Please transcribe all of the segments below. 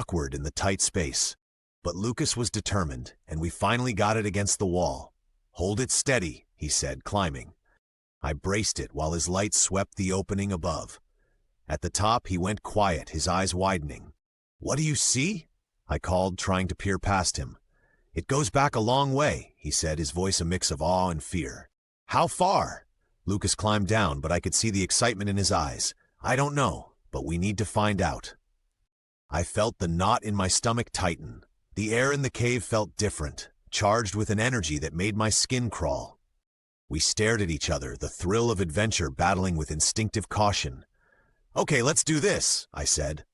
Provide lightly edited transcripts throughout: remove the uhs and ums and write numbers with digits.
awkward in the tight space. But Lucas was determined, and we finally got it against the wall. "Hold it steady," he said, climbing. I braced it while his light swept the opening above. At the top, he went quiet, his eyes widening. "What do you see?" I called, trying to peer past him. "It goes back a long way," he said, his voice a mix of awe and fear. "How far?" Lucas climbed down, but I could see the excitement in his eyes. "I don't know, but we need to find out." I felt the knot in my stomach tighten. The air in the cave felt different, charged with an energy that made my skin crawl. We stared at each other, the thrill of adventure battling with instinctive caution. "Okay, let's do this," I said.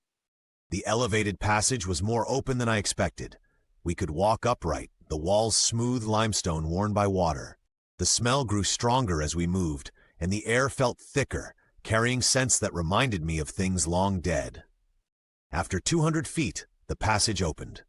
The elevated passage was more open than I expected. We could walk upright, the walls smooth limestone worn by water. The smell grew stronger as we moved, and the air felt thicker, carrying scents that reminded me of things long dead. After 200 feet, the passage opened.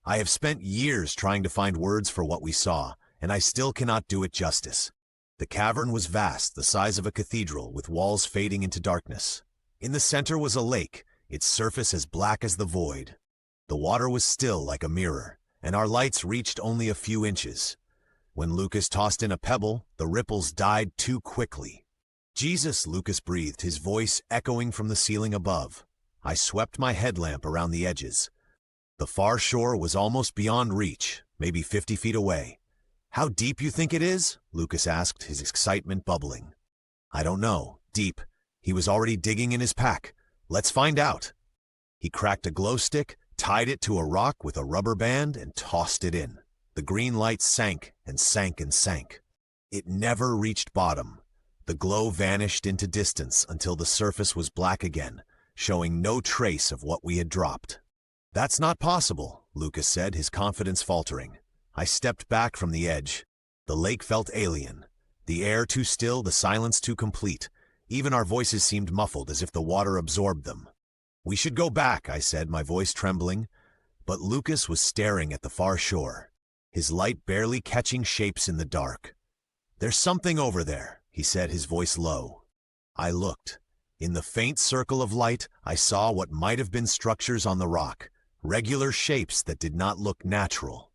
I have spent years trying to find words for what we saw, and I still cannot do it justice. The cavern was vast, the size of a cathedral, with walls fading into darkness. In the center was a lake, its surface as black as the void. The water was still like a mirror, and our lights reached only a few inches. When Lucas tossed in a pebble, the ripples died too quickly. "Jesus," Lucas breathed, his voice echoing from the ceiling above. I swept my headlamp around the edges. The far shore was almost beyond reach, maybe 50 feet away. "How deep you think it is?" Lucas asked, his excitement bubbling. "I don't know. Deep." He was already digging in his pack. "Let's find out." He cracked a glow stick, tied it to a rock with a rubber band, and tossed it in. The green light sank and sank and sank. It never reached bottom. The glow vanished into distance until the surface was black again, showing no trace of what we had dropped. "That's not possible," Lucas said, his confidence faltering. I stepped back from the edge. The lake felt alien. The air too still, the silence too complete. Even our voices seemed muffled, as if the water absorbed them. "We should go back," I said, my voice trembling. But Lucas was staring at the far shore, his light barely catching shapes in the dark. "There's something over there," he said, his voice low. I looked. In the faint circle of light, I saw what might have been structures on the rock, regular shapes that did not look natural.